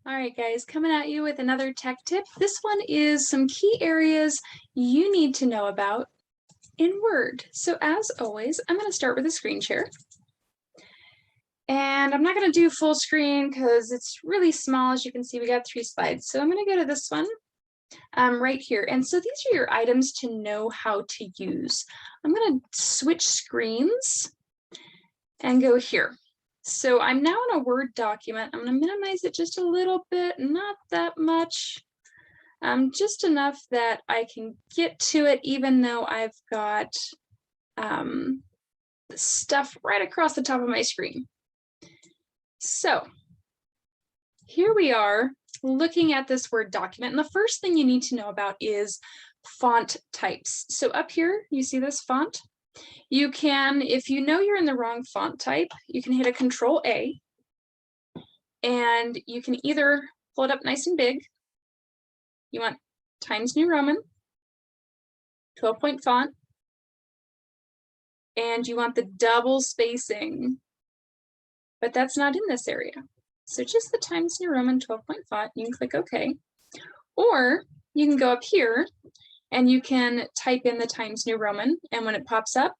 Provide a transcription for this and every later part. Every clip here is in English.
All right, guys, coming at you with another tech tip. This one is some key areas you need to know about in Word. So as always, I'm going to start with a screen share. And I'm not going to do full screen because it's really small. As you can see, we got 3 slides. So I'm going to go to this one right here. And so these are your items to know how to use. I'm going to switch screens and go here. So I'm now in a Word document. I'm going to minimize it just a little bit, not that much, just enough that I can get to it, even though I've got stuff right across the top of my screen. So here we are looking at this Word document. And the first thing you need to know about is font types. So up here, you see this font? You can, if you know you're in the wrong font type, you can hit a Control-A, and you can either pull it up nice and big. You want Times New Roman, 12-point font, and you want the double spacing, but that's not in this area. So just the Times New Roman 12-point font, you can click OK. Or you can go up here and you can type in the Times New Roman, and when it pops up,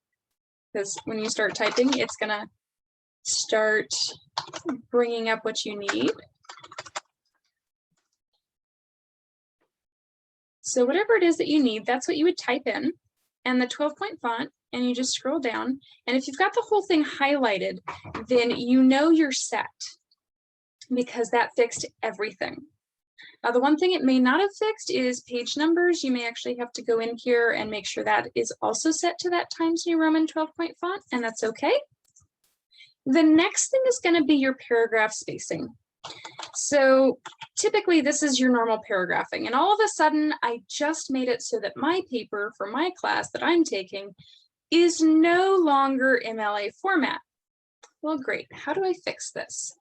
because when you start typing, it's gonna start bringing up what you need. So whatever it is that you need, that's what you would type in, and the 12-point font, and you just scroll down. And if you've got the whole thing highlighted, then you know you're set, because that fixed everything. Now, the one thing it may not have fixed is page numbers. You may actually have to go in here and make sure that is also set to that Times New Roman 12-point font, and that's okay. The next thing is going to be your paragraph spacing. So typically this is your normal paragraphing, and all of a sudden I just made it so that my paper for my class that I'm taking is no longer MLA format. Well, great. How do I fix this?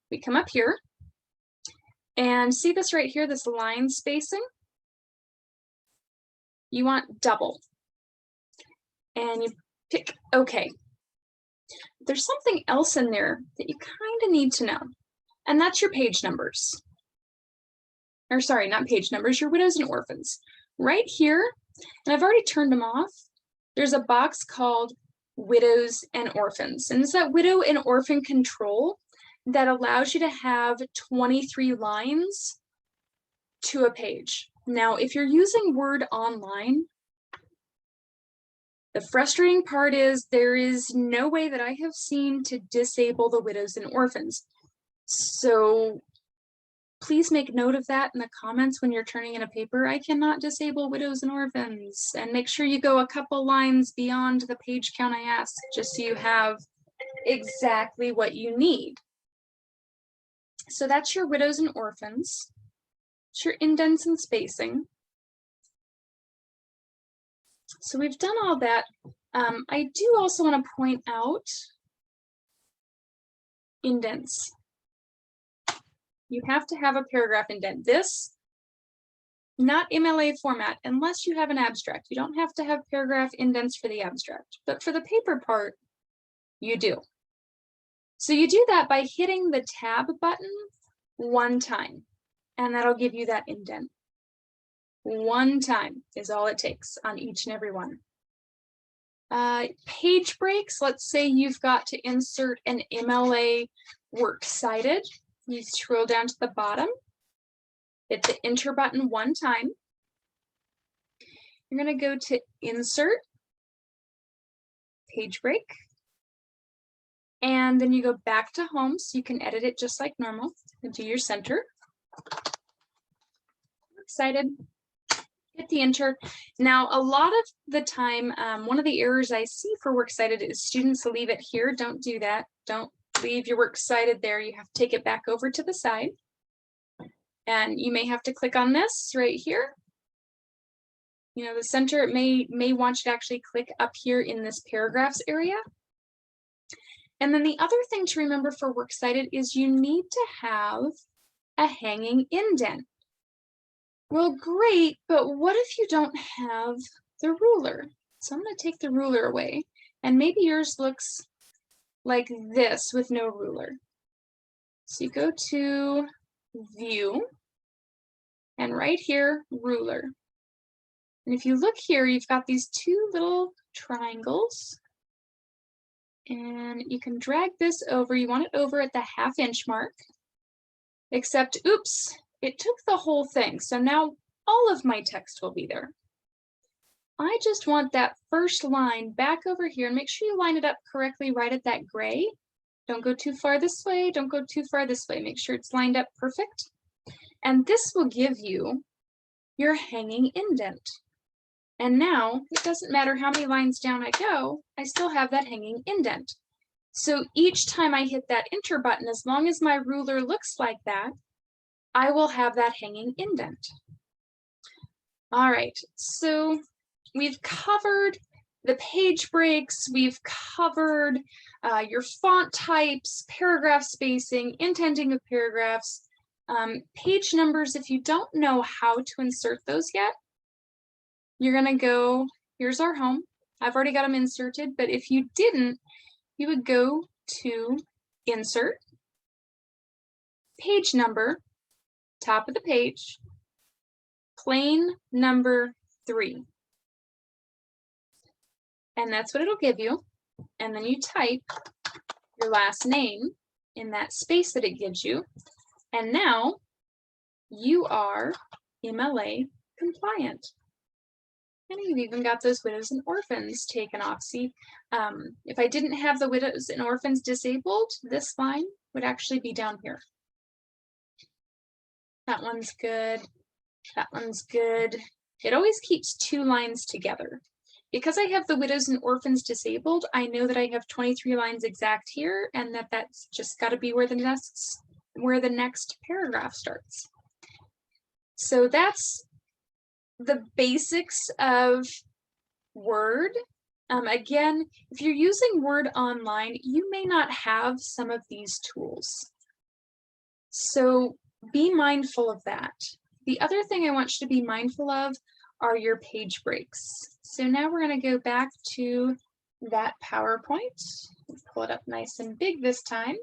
We come up here and see this right here, this line spacing. You want double, and you pick OK. There's something else in there that you kind of need to know, and that's your page numbers. Or sorry, not page numbers, your widows and orphans. Right here, and I've already turned them off, there's a box called widows and orphans. And it's that widow and orphan control that allows you to have 23 lines to a page. Now, if you're using Word online, the frustrating part is there is no way that I have seen to disable the widows and orphans. So please make note of that in the comments when you're turning in a paper. I cannot disable widows and orphans. And make sure you go a couple lines beyond the page count I asked, just so you have exactly what you need. So that's your widows and orphans. It's your indents and spacing. So we've done all that. I do also want to point out indents. You have to have a paragraph indent. This, not MLA format, unless you have an abstract. You don't have to have paragraph indents for the abstract, but for the paper part, you do. So you do that by hitting the tab button one time, and that'll give you that indent. One time is all it takes on each and every one. Page breaks, let's say you've got to insert an MLA works cited. You scroll down to the bottom, hit the enter button one time. You're going to go to insert, page break, and then you go back to home so you can edit it just like normal and do your center. Excited. Hit the enter. Now, a lot of the time, one of the errors I see for Works Cited is students leave it here. Don't do that. Don't leave your Works Cited there. You have to take it back over to the side. And you may have to click on this right here. You know, the center, it may want you to actually click up here in this paragraphs area. And then the other thing to remember for Works Cited is you need to have a hanging indent. Well, great, but what if you don't have the ruler? So I'm going to take the ruler away, and maybe yours looks like this with no ruler. So you go to View, and right here, ruler. And if you look here, you've got these two little triangles. And you can drag this over. You want it over at the 1/2 inch mark. Except, oops, it took the whole thing. So now all of my text will be there. I just want that first line back over here, and make sure you line it up correctly right at that gray. Don't go too far this way. Don't go too far this way. Make sure it's lined up perfect. And this will give you your hanging indent. And now it doesn't matter how many lines down I go, I still have that hanging indent. So each time I hit that enter button, as long as my ruler looks like that, I will have that hanging indent. All right, so we've covered the page breaks, we've covered your font types, paragraph spacing, indenting of paragraphs, page numbers. If you don't know how to insert those yet, you're gonna go, here's our home. I've already got them inserted, but if you didn't, you would go to Insert, Page Number, top of the page, plain number 3. And that's what it'll give you. And then you type your last name in that space that it gives you. And now you are MLA compliant. And you've even got those widows and orphans taken off. See, if I didn't have the widows and orphans disabled, this line would actually be down here. That one's good. That one's good. It always keeps 2 lines together. Because I have the widows and orphans disabled, I know that I have 23 lines exact here, and that's just got to be where the next paragraph starts. So that's the basics of Word. Again, if you're using Word online, you may not have some of these tools. So be mindful of that. The other thing I want you to be mindful of are your page breaks. So now we're going to go back to that PowerPoint. Let's pull it up nice and big this time.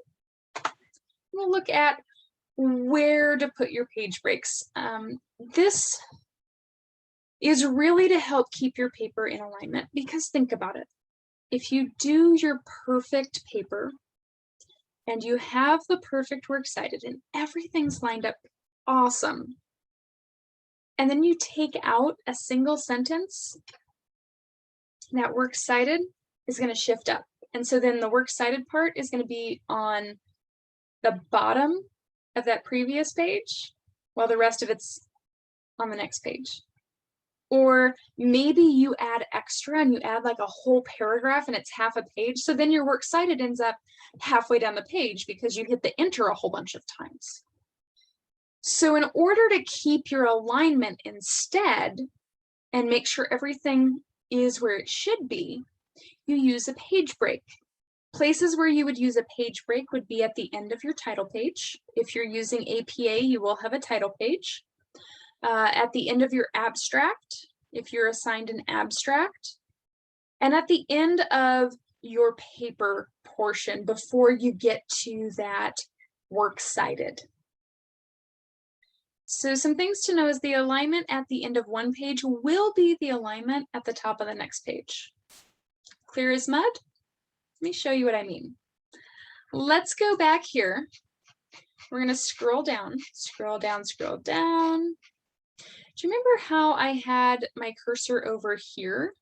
We'll look at where to put your page breaks. This is really to help keep your paper in alignment, because think about it. If you do your perfect paper and you have the perfect works cited and everything's lined up awesome, and then you take out a single sentence, that works cited is going to shift up. And so then the works cited part is going to be on the bottom of that previous page, while the rest of it's on the next page. Or maybe you add extra and you add like a whole paragraph and it's half a page. So then your works cited ends up halfway down the page because you hit the enter a whole bunch of times. So in order to keep your alignment instead and make sure everything is where it should be, you use a page break. Places where you would use a page break would be at the end of your title page. If you're using APA, you will have a title page. At the end of your abstract, if you're assigned an abstract, and at the end of your paper portion before you get to that works cited. So some things to know is the alignment at the end of one page will be the alignment at the top of the next page. Clear as mud? Let me show you what I mean. Let's go back here. We're going to scroll down, scroll down, scroll down. Do you remember how I had my cursor over here?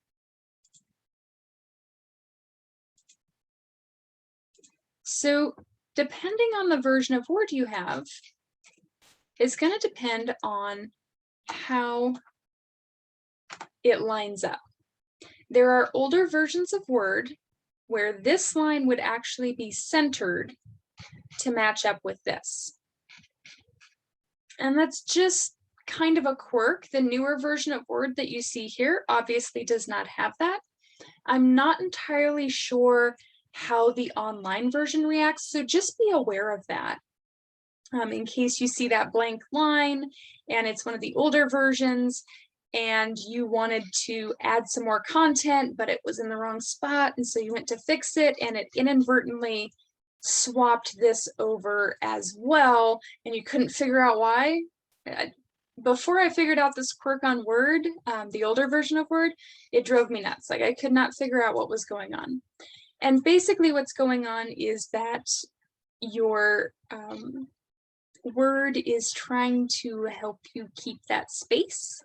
So depending on the version of Word you have, it's going to depend on how it lines up. There are older versions of Word where this line would actually be centered to match up with this. And that's just kind of a quirk. The newer version of Word that you see here obviously does not have that. I'm not entirely sure how the online version reacts, so just be aware of that. In case you see that blank line and it's one of the older versions and you wanted to add some more content, but it was in the wrong spot, and so you went to fix it and it inadvertently swapped this over as well and you couldn't figure out why. Before I figured out this quirk on Word, the older version of Word, it drove me nuts. Like, I could not figure out what was going on. And basically what's going on is that your Word is trying to help you keep that space.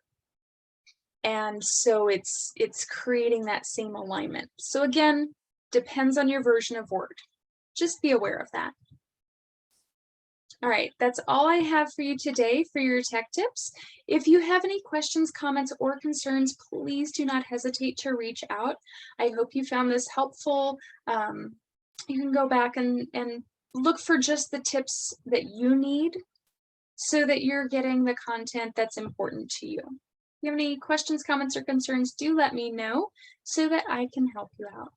And so it's creating that same alignment. So again, depends on your version of Word. Just be aware of that. All right, that's all I have for you today for your tech tips. If you have any questions, comments, or concerns, please do not hesitate to reach out. I hope you found this helpful. You can go back and look for just the tips that you need so that you're getting the content that's important to you. If you have any questions, comments, or concerns, do let me know so that I can help you out.